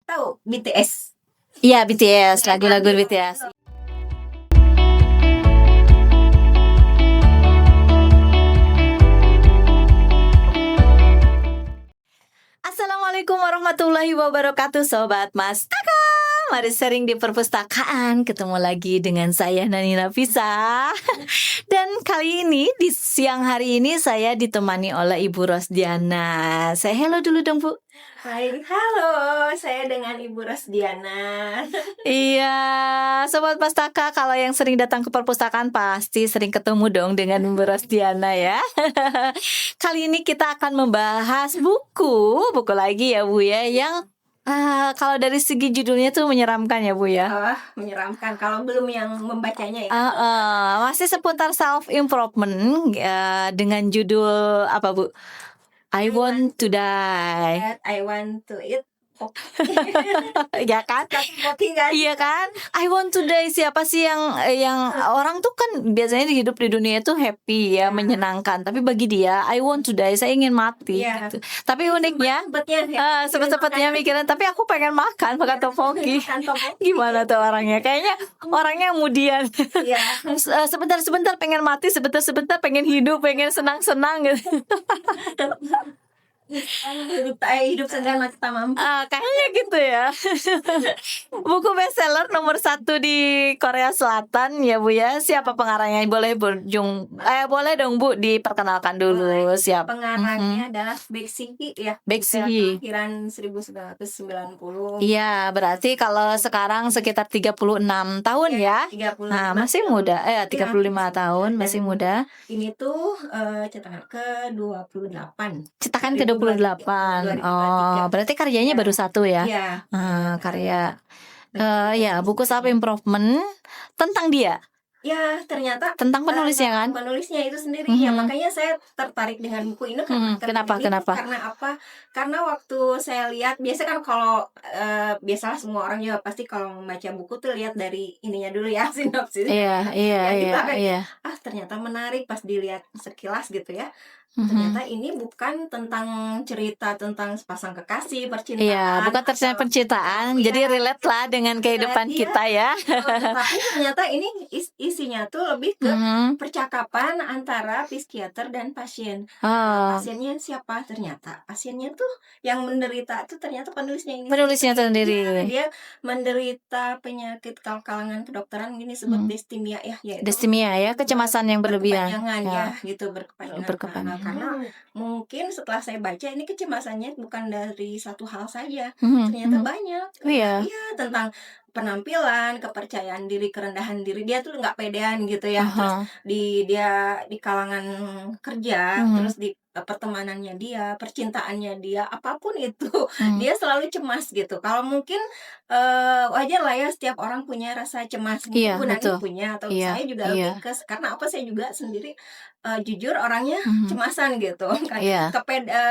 Tahu BTS? Iya, BTS, lagu-lagu BTS. Assalamualaikum warahmatullahi wabarakatuh, Sobat Mastaka. Mari sharing di perpustakaan. Ketemu lagi dengan saya Nani Nafisa. Dan kali ini di siang hari ini saya ditemani oleh Ibu Rosdiana. Saya hello dulu dong, Bu. Baik, halo, saya dengan Ibu Rosdiana. Iya, Sobat Pustaka, kalau yang sering datang ke perpustakaan pasti sering ketemu dong dengan Ibu Rosdiana ya. Kali ini kita akan membahas buku lagi ya Bu ya, yang kalau dari segi judulnya tuh menyeramkan ya Bu ya. Menyeramkan kalau belum yang membacanya ya. Masih seputar self improvement dengan judul apa Bu? I want to die. I want to eat. Ya kan? Kopi kan? Iya kan? I want to die, siapa sih yang orang tuh kan biasanya hidup di dunia itu happy ya, menyenangkan. Tapi bagi dia I want to die, saya ingin mati gitu. Tapi uniknya sempet-sempetnya mikirin, tapi aku pengen makan topoki. Gimana tuh orangnya? Kayaknya orangnya kemudian sebentar-sebentar pengen mati, sebentar-sebentar pengen hidup, pengen senang-senang gitu. Hidup sedang mati tak mampu. Kayaknya gitu ya. Buku bestseller nomor 1 di Korea Selatan ya Bu ya. Siapa pengarangnya? Boleh dong Bu diperkenalkan dulu. Siapa? Pengarangnya adalah Baek Si-hee ya. Baek Si-hee. Kelahiran 1990. Iya, berarti kalau sekarang sekitar 36 tahun ya. 35 Nah, masih muda. 35 tahun, masih muda. Ini tuh cetakan ke-28. Cetakan ke-28. Oh, berarti karyanya baru 1 ya? Iya. Karya. Ya, buku self improvement tentang dia. Ya, ternyata tentang penulisnya kan? Penulisnya itu sendiri ya, makanya saya tertarik dengan buku ini. Kenapa? Karena apa? Karena waktu saya lihat, biasa kan kalau biasalah semua orang juga pasti kalau membaca buku tuh lihat dari ininya dulu ya, sinopsis. Iya. Ternyata menarik pas dilihat sekilas gitu ya. Ternyata ini bukan tentang cerita tentang sepasang kekasih, percintaan. Iya, bukan tentang percintaan, jadi relate lah dengan kehidupan kita ya. Tapi ternyata ini isinya tuh lebih ke percakapan antara psikiater dan pasien. Pasiennya siapa? Ternyata pasiennya tuh yang menderita tuh ternyata penulisnya ini. Penulisnya sendiri. Dia menderita penyakit kalangan kedokteran ini disebut distimia ya. Distimia ya, kecemasan yang berlebihan. Berkepanjangan. Karena mungkin setelah saya baca ini kecemasannya bukan dari satu hal saja, ternyata banyak. Iya, tentang penampilan, kepercayaan diri, kerendahan diri. Dia tuh nggak pedean gitu ya. Terus dia di kalangan kerja, terus di pertemanannya dia, percintaannya dia, apapun itu, dia selalu cemas gitu. Kalau mungkin wajar lah ya, setiap orang punya rasa cemas. Iya, Bu Nani betul. punya, atau saya juga lebih ke, karena apa, saya juga sendiri jujur orangnya cemasan gitu.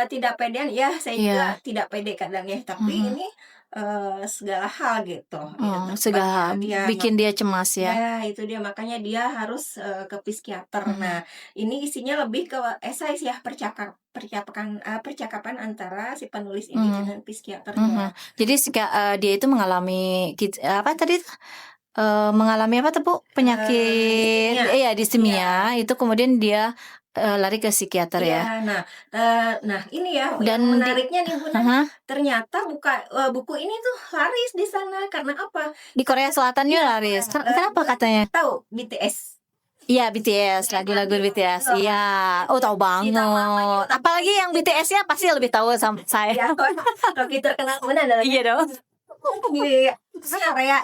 Tidak pedean ya, saya juga tidak pede kadang ya. Tapi ini segala hal gitu. Segala bikin dia cemas ya. Ya, itu dia, makanya dia harus ke psikiater. Nah, ini isinya lebih ke esai ya, percakapan antara si penulis ini dengan psikiaternya. Jadi dia itu mengalami apa tadi? Mengalami apa tuh Bu? Penyakit distimia. Itu kemudian dia lari ke psikiater ya. Nah ini ya, dan yang menariknya nih Bu, ternyata buku ini tuh laris di sana. Karena apa? Di Korea Selatannya laris. Kenapa katanya? Tahu BTS? Iya, BTS, lagu-lagu BTS. Iya, tahu banget. Apalagi yang BTS-nya pasti lebih tahu sama saya. Lebih terkenal mana adalah? Iya dong. Di Korea ya.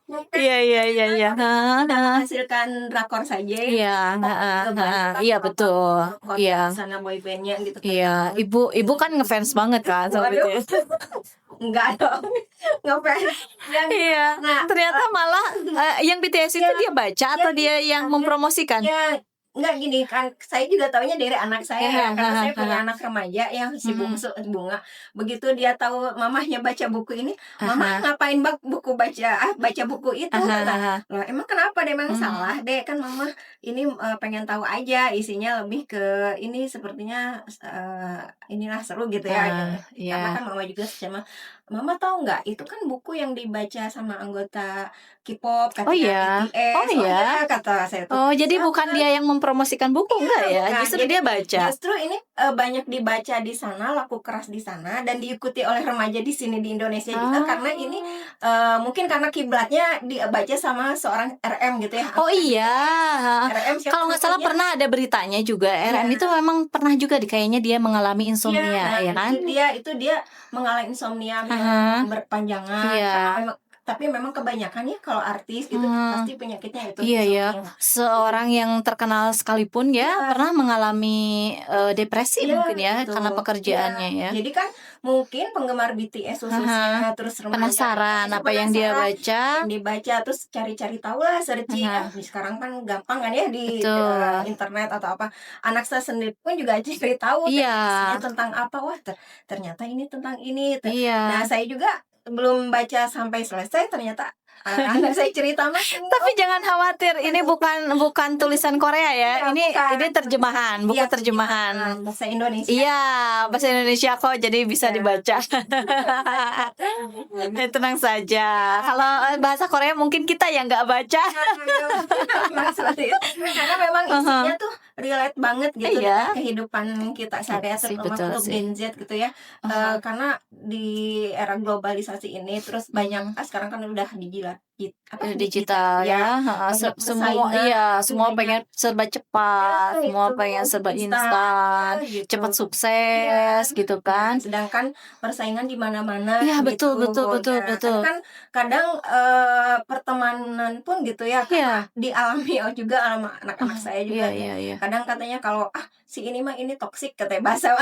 Iya. Menghasilkan drakor saja. Iya betul. Iya. Sana boybandnya gitu. Iya, ibu kan ngefans banget kan sama BTS. Enggak dong, ngefans. Iya. Ternyata malah yang BTS itu dia baca atau dia yang mempromosikan? Ya, enggak, gini kan, saya juga taunya dari anak saya karena saya punya anak remaja yang si bungsu Bunga. Begitu dia tahu mamahnya baca buku ini, mama ngapain baca buku itu? Lah, emang kenapa deh, emang salah deh kan mama ini pengen tahu aja, isinya lebih ke ini, sepertinya inilah seru gitu ya. Karena kan mama juga Mama tahu nggak, itu kan buku yang dibaca sama anggota K-pop, Oh katanya iya. Oh BTS. Oh iya. ya, kata saya tuh. Oh, jadi bukan Siapa? dia yang mempromosikan buku, enggak ya? Bukan. Justru Jadi dia baca. justru ini banyak dibaca di sana, laku keras di sana, dan diikuti oleh remaja di sini di Indonesia juga, karena ini mungkin karena kiblatnya dibaca sama seorang RM gitu ya. Oh iya. RM siapa Kalau nggak salah namanya? pernah ada beritanya juga. RM Iya. itu memang pernah juga kayaknya dia mengalami Iya, insomnia, nah ya kan? itu dia mengalami insomnia yang Aha. berkepanjangan. Iya. Tapi memang kebanyakan ya kalau artis gitu pasti penyakitnya itu Iya ya, insomnia. seorang yang terkenal sekalipun ya Iya. pernah mengalami depresi Iya, mungkin ya gitu. karena pekerjaannya ya. Jadi kan mungkin penggemar BTS khususnya, terus remaja Penasaran Indonesia apa yang dia baca. yang dibaca, terus cari-cari tahu lah, searching. Sekarang kan gampang kan ya di Betul. internet atau apa. Anak saya sendiri pun juga cari tahu Iya. isinya tentang apa. Wah, ternyata ini tentang ini. Nah, Iya. saya juga belum baca sampai selesai, ternyata anak saya cerita mas. Tapi jangan khawatir, ini bukan tulisan Korea ya. Iya, Ini bukan. terjemahan, buku Iya, terjemahan. bahasa Indonesia. Iya, bahasa Indonesia kok, jadi bisa Iya. dibaca. Tenang saja. Kalau bahasa Korea mungkin kita yang nggak baca. Karena memang isinya tuh relate banget gitu Iya. dengan kehidupan kita sehari-hari, terutama betul untuk sih. Gen Z gitu ya. Karena di era globalisasi ini terus banyak sekarang kan udah digital ya. banyak Semua persaingan, semua banyak- pengen serba cepat, Ya, semua itu, pengen serba instan, instan, gitu. cepat sukses gitu kan. Sedangkan persaingan di mana-mana. Iya, gitu. betul. Karena kan kadang pertemanan pun gitu ya, Iya. dialami juga sama anak-anak saya juga. Iya. Kadang katanya kalau si ini mah ini toksik, katanya bahasa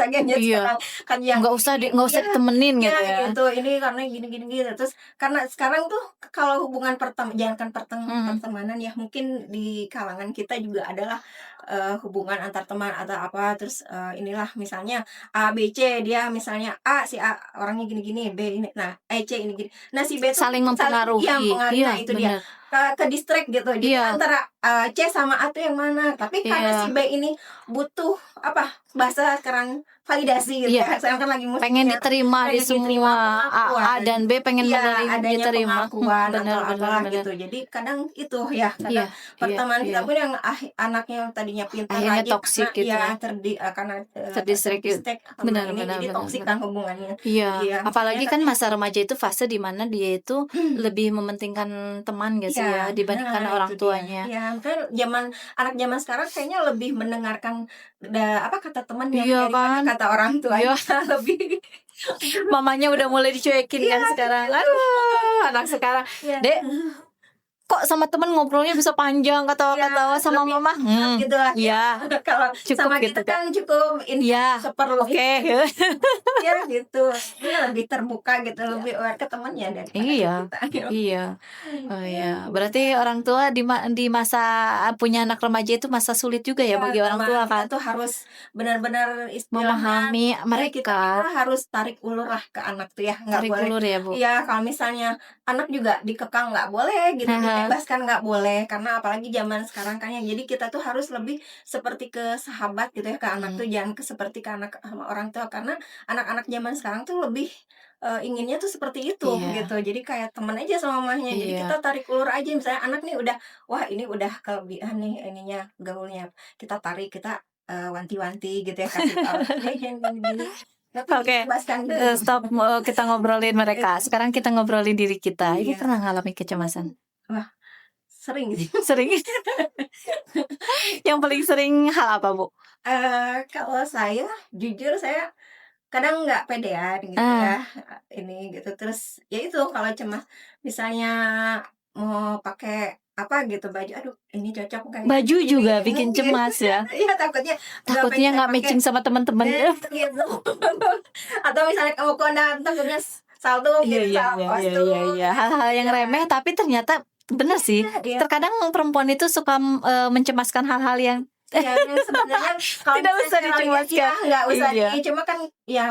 gadget Iya. kan yang Nggak usah ditemenin gitu ya. gitu, ini karena gini gitu. Terus karena sekarang tuh kalau hubungan jangankan pertemanan ya, mungkin di kalangan kita juga adalah hubungan antar teman atau apa. Terus inilah misalnya A B C, dia misalnya si A orangnya gini-gini, B ini, nah C ini gini, nah si B tuh Saling mempengaruhi. Iya, itu dia ke distract gitu. Jadi antara C sama A tuh yang mana, tapi karena si B ini butuh bahasa sekarang validasi gitu ya. Saya kan lagi pengen diterima di semua A dan B, pengen diterima. Pengakuan atau apalah gitu. Jadi kadang itu ya, kadang pertemanan kita pun yang anaknya yang tadinya pintar akhirnya rajin, toksik gitu karena terdistract. benar, jadi toksik kan hubungannya. Iya, apalagi kan masa remaja itu fase di mana dia itu lebih mementingkan teman gak sih ya dibandingkan orang tuanya. Iya, kan anak zaman sekarang kayaknya lebih mendengarkan kata teman ya, Iya kan? kata orang tuanya. Lebih mamanya udah mulai dicuekin kan sekarang. Aduh, anak sekarang. Dek, kok sama temen ngobrolnya bisa panjang, ketawa-ketawa sama mama? Gitu lah. Iya. Kalau sama gitu kita kan cukup ini seperlu. Oke. Ya gitu. Dia lebih terbuka gitu, lebih aware ke temannya daripada kita. Iya. Oh iya. Berarti orang tua di masa punya anak remaja itu masa sulit juga ya bagi orang tua kan. Itu harus benar-benar memahami mereka. Kita harus tarik ulur lah ke anak tuh ya, nggak boleh. Tarik ulur ya, Bu. Iya, kalau misalnya anak juga dikekang nggak boleh gitu, dibebaskan nggak boleh, karena apalagi zaman sekarang kan ya. Jadi kita tuh harus lebih seperti ke sahabat gitu ya ke anak tuh, jangan seperti ke anak sama orang tua, karena anak-anak zaman sekarang tuh lebih inginnya tuh seperti itu gitu. Jadi kayak teman aja sama mamahnya. Jadi kita tarik ulur aja, misalnya anak nih ini udah kelebihan nih ininya gaulnya, kita tarik, kita wanti-wanti gitu ya, kasih tahu gini. Oke, stop, kita ngobrolin mereka. Sekarang kita ngobrolin diri kita. Ibu pernah ngalamin kecemasan? Wah, sering sih. Sering. Yang paling sering hal apa, Bu? Kalau saya jujur, saya kadang nggak pedean gitu ya, ini gitu. Terus ya itu kalau cemas, misalnya mau pakai gitu baju, aduh ini cocok kan, baju juga bikin cemas ya. Iya, takutnya nggak matching sama teman-teman gitu. Atau misalnya kamu kondangan, takutnya saldo gitu, iya. Hal-hal yang remeh tapi ternyata benar sih. Terkadang perempuan itu suka mencemaskan hal-hal yang Ya, sebenarnya kalau Tidak usah misalnya dicemaskan. nggak usah Iya. cuma kan ya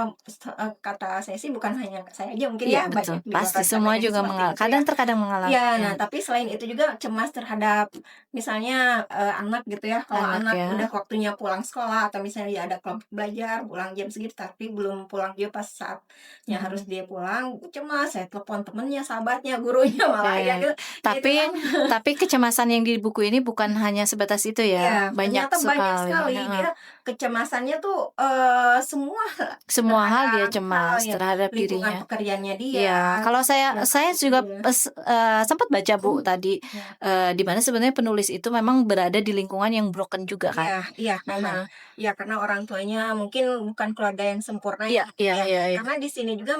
kata saya sih bukan hanya saya aja mungkin Iya ya, betul, banyak di pasti luar sana semua yang juga seperti itu ya. terkadang Ya, nah mengalami. tapi selain itu juga cemas terhadap misalnya, anak gitu ya, kalau Anak anak ya. udah waktunya pulang sekolah atau misalnya dia ada kelompok belajar, pulang jam segitu tapi belum pulang juga pas saatnya harus dia pulang, cemas, saya telepon temennya, sahabatnya, gurunya, malah ya Oke. gitu, ya itu Tapi kan tapi kecemasan yang di buku ini bukan hanya sebatas itu iya, ya, banyak ternyata banyak sekali, sekali heeh. dia kecemasannya tuh, semua Semua hal dia terhadap hal cemas ya, terhadap lingkungan dirinya. pekerjaannya dia, Iya, kalau yang saya itu juga dia. sempat baca Bu tadi, Ya. di mana sebenarnya penulis itu memang berada di lingkungan yang broken juga Iya kan? iya memang. Heeh. Ya karena orang tuanya mungkin bukan keluarga yang sempurna ya, Iya iya ya. iya iya. Karena di sini juga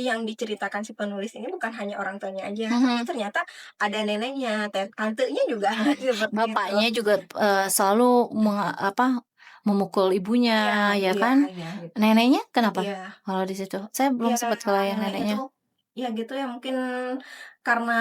yang diceritakan si penulis ini bukan hanya orang tuanya aja, tapi Mhm. ternyata ada neneknya, tantenya juga seperti itu. Bapaknya juga, selalu memukul ibunya Iya ya iya kan? iya gitu. Neneknya kenapa Iya kalau di situ? Saya belum iya sempat kalau yang neneknya neneknya. tuh ya gitu ya mungkin karena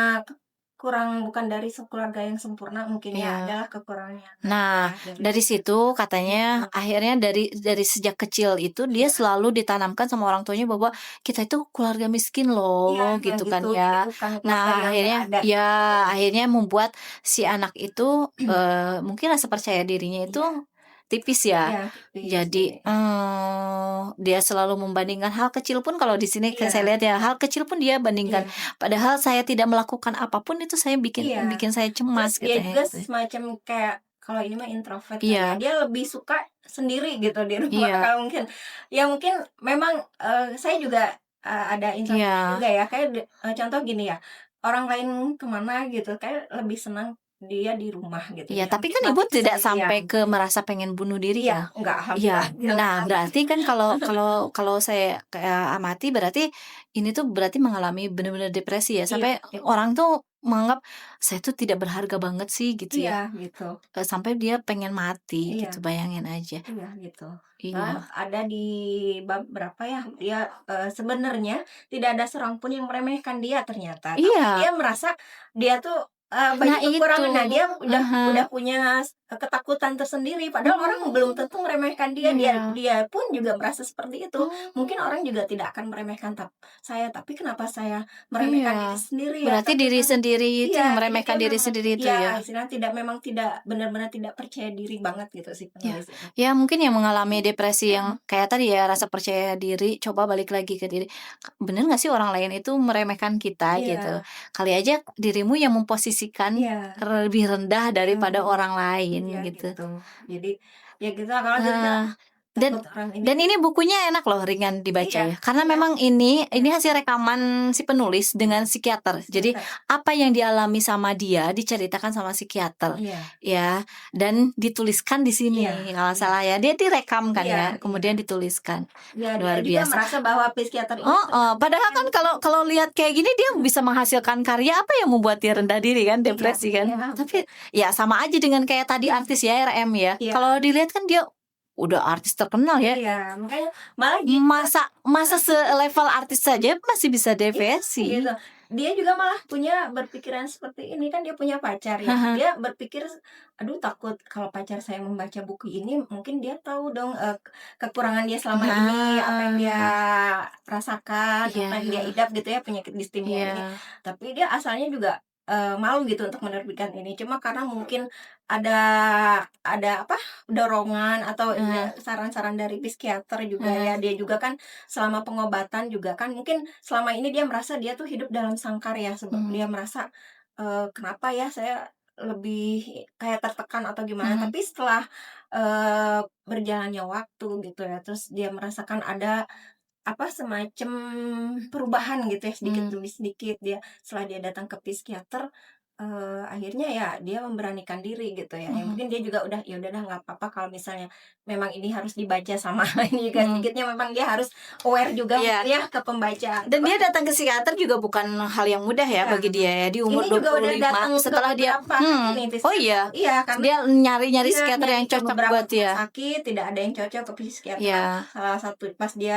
kurang bukan dari sekeluarga yang sempurna mungkin ya, Iya. adalah kekurangannya neneknya Nah, dari dari situ katanya gitu. akhirnya dari sejak kecil itu dia Iya. selalu ditanamkan sama orang tuanya bahwa kita itu keluarga miskin Iya, loh nah gitu kan gitu. Jadi ya. bukan keluarga Nah, yang nggak akhirnya ada gitu. ya akhirnya membuat si anak itu mungkin rasa percaya dirinya itu Iya tipis ya. iya, tipis Jadi jadi dia selalu membandingkan hal kecil pun kalau di sini kan saya iya lihat ya hal kecil pun dia bandingkan. iya Padahal saya tidak melakukan apapun itu saya bikin iya. bikin saya Terus cemas dia katanya juga gitu. semacam kayak kalau ini mah introvert kali ya, Iya, dia lebih suka sendiri gitu di rumah iya. kalau mungkin ya mungkin memang, saya juga, ada introvert Iya juga ya, kayak contoh gini ya, orang lain kemana gitu, kayak lebih senang dia di rumah gitu, iya, dia tapi kan Ibu menikmati tidak sampai kesendirian. ke merasa pengen bunuh diri Iya, kan? enggak, Iya. alhamdulillah jangan Nah, sampai. berarti kan kalau kalau kalau saya kayak amati berarti ini tuh berarti mengalami benar-benar depresi ya, Iya sampai orang tuh menganggap, "Saya tuh tidak berharga banget sih," gitu iya ya, gitu. sampai dia pengen mati gitu, Iya bayangin aja. iya gitu. Malah Iya. ada di bab berapa ya, dia, sebenarnya tidak ada seorang pun yang meremehkan dia ternyata, tapi Iya, dia merasa dia tuh, nah banyak itu. kekurangan. Nah, dia udah Ah punya ketakutan tersendiri, padahal orang belum Hmm, tentu meremehkan dia, dia iya. dia pun juga merasa seperti itu. Mungkin Hmm. orang juga tidak akan meremehkan saya, tapi kenapa saya Iya. meremehkan diri sendiri ya? Berarti Tapi diri memang sendiri itu iya, yang jadi dia meremehkan diri memang sendiri itu iya, ya? istilahnya tidak memang tidak benar-benar tidak percaya diri banget gitu si Ya, penulis ini. ya mungkin yang mengalami depresi yang kayak tadi ya, rasa percaya diri, coba balik lagi ke diri, bener nggak sih orang lain itu meremehkan kita gitu? Iya Kali aja dirimu yang memposisikan iya lebih rendah daripada iya orang iya lain gitu. gitu. Jadi, ya gitu lah kalau kita Heeh. Dan takut orang ini dan ini bukunya enak loh, ringan dibaca iya ya. Karena iya memang ini hasil rekaman si penulis dengan psikiater. Jadi psikiater. apa yang dialami sama dia diceritakan sama psikiater Iya ya, dan dituliskan di iya sini kalau iya salah ya. Dia direkam kan iya ya, iya. kemudian dituliskan. Ya dia Luar juga biasa. merasa bahwa psikiater ini Oh, oh, ternyata padahal kan kalau kalau lihat kayak gini dia bisa menghasilkan karya apa yang membuat dia rendah diri kan, iya depresi kan. iya Tapi ya sama aja dengan kayak tadi artis ya RM ya. iya Kalau dilihat kan dia udah artis terkenal ya. iya, makanya malah dia juga Masa masa selevel artis saja masih bisa iya, depresi? gitu. Dia juga malah punya berpikiran seperti ini, kan dia punya pacar ya. Dia berpikir, "Aduh takut kalau pacar saya membaca buku ini, mungkin dia tahu dong, kekurangan dia selama ini, apa yang dia Nah, rasakan, iya apa yang dia iya idap," gitu ya, penyakit distimia ini. iya Tapi dia asalnya juga, malu gitu untuk menerbitkan ini, cuma karena mungkin ada ada apa, dorongan atau heeh saran-saran dari psikiater juga heeh, ya. Dia juga kan selama pengobatan juga kan mungkin selama ini dia merasa dia tuh hidup dalam sangkar ya, sebab mmm, dia merasa, "Kenapa ya saya lebih kayak tertekan atau gimana?" mhm Tapi setelah, berjalannya waktu gitu ya, terus dia merasakan ada apa, semacam perubahan gitu ya, sedikit mmm, demi sedikit setelah dia datang ke psikiater, akhirnya ya dia memberanikan diri gitu ya. Yang mhm mungkin dia juga udah, ya udah dah nggak apa-apa kalau misalnya memang ini harus dibaca sama ini kan, mhm, sedikitnya memang dia harus aware juga iya. mungkin ya ke pembaca, Dan apa dia datang ke psikiater juga bukan hal yang mudah ya iya, bagi dia ya, di umur ini dua juga puluh udah lima datang ke setelah dia beberapa ini oh iya? iya, karena Dia nyari-nyari iya, psikiater nyari yang ke cocok beberapa buat rumah dia? sakit, tidak ada yang cocok ke psikiater. Nah, Iya salah satu pas dia,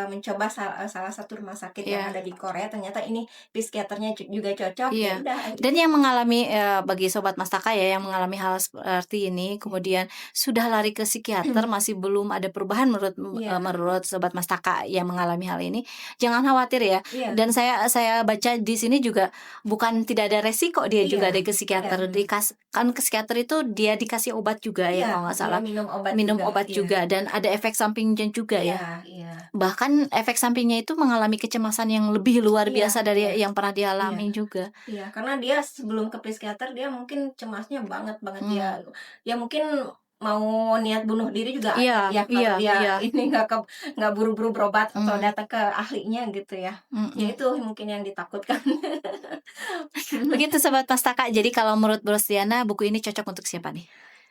mencoba salah satu rumah sakit yang ada di Korea, ternyata ini psikiaternya juga cocok, ya udah Dan yang mengalami bagi sobat Mastaka ya yang mengalami hal seperti ini kemudian sudah lari ke psikiater masih belum ada perubahan menurut sobat Mastaka yang mengalami hal ini, jangan khawatir ya. Dan saya baca di sini juga bukan tidak ada resiko dia juga ada ke psikiater. Kan ke psikiater itu dia dikasih obat juga ya kalau nggak salah. Minum obat juga dan ada efek sampingnya juga ya. Bahkan efek sampingnya itu mengalami kecemasan yang lebih luar biasa dari yang pernah dialami juga. Iya, karena dia sebelum ke psikiater dia mungkin cemasnya banget dia. Ya mungkin mau niat bunuh diri juga ada ya kalau dia ini nggak buru-buru berobat atau datang ke ahlinya gitu ya. Ya itu mungkin yang ditakutkan. Begitu sobat Mastaka. Jadi kalau menurut Bu Rostiana buku ini cocok untuk siapa nih?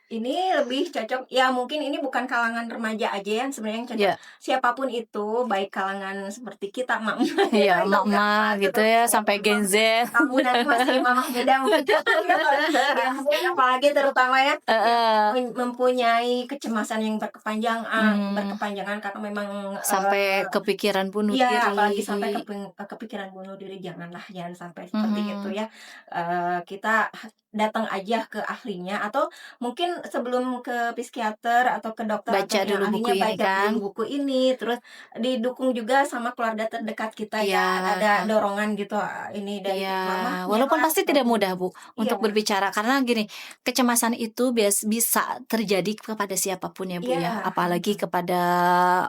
Ini lebih cocok ya, mungkin ini bukan kalangan remaja aja yang sebenarnya yang cocok. Siapapun itu, baik kalangan seperti kita mak-mak mak-mak gitu ya sampai Gen Z. Kamu dan masih mama muda apalagi terutama ya mempunyai kecemasan yang berkepanjangan karena memang sampai kepikiran bunuh diri. Apalagi sampai kepikiran bunuh diri, jangan sampai seperti itu ya. Kita datang aja ke ahlinya atau mungkin sebelum ke psikiater atau ke dokter baca atau dulu buku ini kan, dulu buku ini, terus didukung juga sama keluarga terdekat kita ada dorongan gitu ini dari mama. Walaupun pasti tidak mudah Bu untuk berbicara karena gini, kecemasan itu bisa terjadi kepada siapapun ya Bu ya, apalagi kepada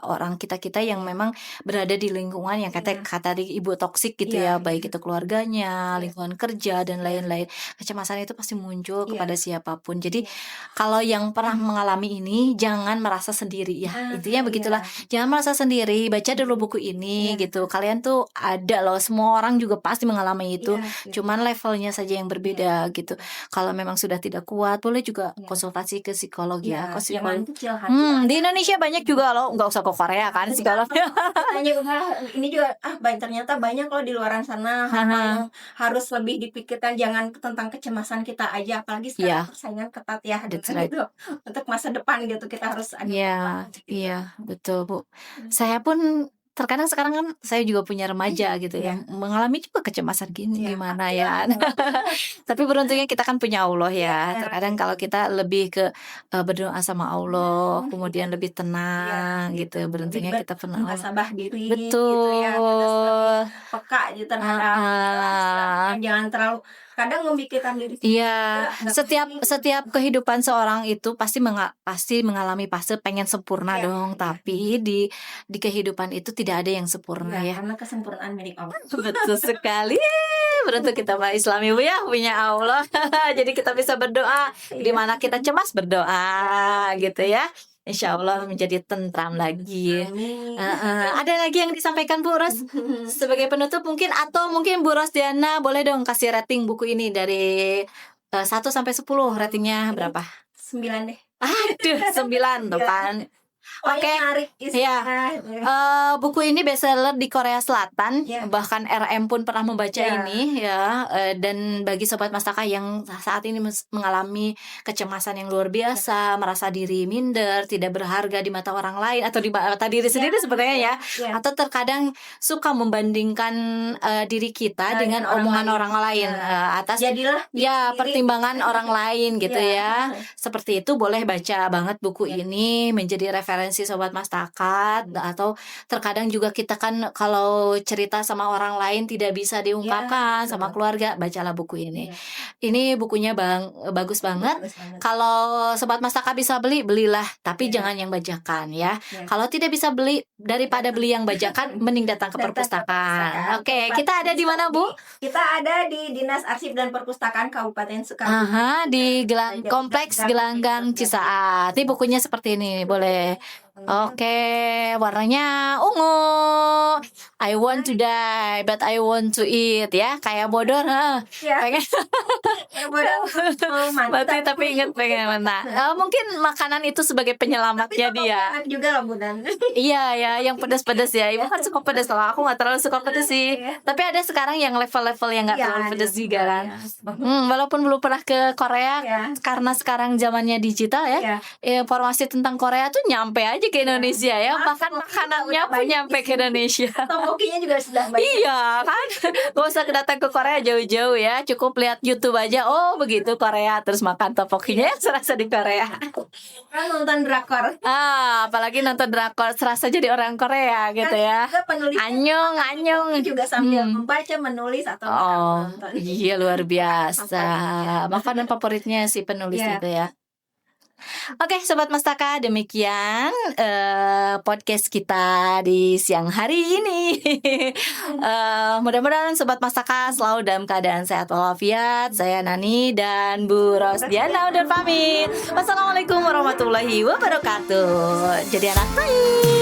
orang kita yang memang berada di lingkungan yang kata ibu toksik gitu ya, baik itu keluarganya, lingkungan kerja dan lain-lain. Kecemasan itu pasti muncul kepada siapapun. Jadi kalau yang pernah mengalami ini jangan merasa sendiri ya. Intinya begitulah. Jangan merasa sendiri, baca dulu buku ini gitu. Kalian tuh ada loh, semua orang juga pasti mengalami itu. Cuman levelnya saja yang berbeda gitu. Kalau memang sudah tidak kuat, boleh juga konsultasi ke psikolog ya. Di Indonesia banyak juga loh, nggak usah ke Korea kan psikolognya. Ini juga ternyata banyak loh di luar sana yang harus lebih dipikirkan, jangan tentang kecemasan kita aja, apalagi sekarang persaingan ketat ya gitu. Untuk masa depan gitu kita harus ada betul Bu. Saya pun terkadang sekarang kan saya juga punya remaja gitu yang mengalami juga kecemasan gimana ya. Tapi beruntungnya kita kan punya Allah ya. Terkadang kalau kita lebih ke berdoa sama Allah, kemudian lebih tenang gitu. Beruntungnya kita pernah muhasabah diri betul gitu ya, peka gitu terhadap jangan terlalu kadang memikirkan diri. Setiap kehidupan seorang itu pasti mengalami fase pengen sempurna dong, tapi di kehidupan itu tidak ada yang sempurna ya. Karena kesempurnaan milik Allah. Betul sekali. Beruntung kita Mbak Islami Bu ya, punya Allah. Jadi kita bisa berdoa di mana kita cemas berdoa gitu ya. Insya Allah menjadi tentram lagi. Ada lagi yang disampaikan Bu Ros sebagai penutup mungkin, atau mungkin Bu Rostiana boleh dong kasih rating buku ini dari 1 sampai 10, ratingnya berapa? 9 deh. Aduh 9 tuh kan. Oke. Buku ini bestseller di Korea Selatan, bahkan RM pun pernah membaca ini ya. Dan bagi sobat Mastaka yang saat ini mengalami kecemasan yang luar biasa, merasa diri minder, tidak berharga di mata orang lain atau di mata diri sendiri sebenarnya ya, atau terkadang suka membandingkan diri kita dengan omongan orang lain atas pertimbangan orang lain gitu ya. Seperti itu boleh baca banget buku ini, menjadi referensi sobat Mastaka. Atau terkadang juga kita kan kalau cerita sama orang lain tidak bisa diungkapkan sama keluarga, bacalah buku ini. Ini bukunya bagus banget. Kalau sobat Mastaka bisa belilah, tapi jangan yang bajakan ya. Kalau tidak bisa beli, daripada beli yang bajakan mending datang ke perpustakaan. Oke, kita ada di mana Bu? Kita ada di Dinas Arsip dan Perpustakaan Kabupaten Sukabumi. Di Kompleks Gelanggang Cisaat. Ini bukunya seperti ini, boleh. Oke, warnanya ungu. I want to die, but I want to eat ya. Kayak bodor, pengen mati tapi ingat pengen menang. Mungkin makanan itu sebagai penyelamatnya dia. Juga lah Budan. Iya, yang pedas-pedas ya. Ibu kan suka pedas loh. Aku nggak terlalu suka pedas sih. Tapi ada sekarang yang level-level yang nggak terlalu pedas juga kan. Walaupun belum pernah ke Korea, karena sekarang zamannya digital ya. Informasi tentang Korea tuh nyampe aja ke Indonesia ya. Makan makanannya pun nyampe ke Indonesia. Topokinya juga sudah banyak. Iya kan, gak usah datang ke Korea jauh-jauh ya, cukup lihat YouTube aja. Oh begitu Korea, terus makan topokinya serasa di Korea. Nonton drakor. Apalagi nonton drakor serasa jadi orang Korea gitu ya. Anyong juga sambil membaca, menulis atau nonton. Iya luar biasa. Makanan favoritnya si penulis itu ya. Oke, Sobat Mastaka, demikian podcast kita di siang hari ini. Mudah-mudahan Sobat Mastaka selalu dalam keadaan sehat walafiat. Saya Nani dan Bu Rosdiana undur pamit. Wassalamualaikum warahmatullahi wabarakatuh. Jadi anak baik.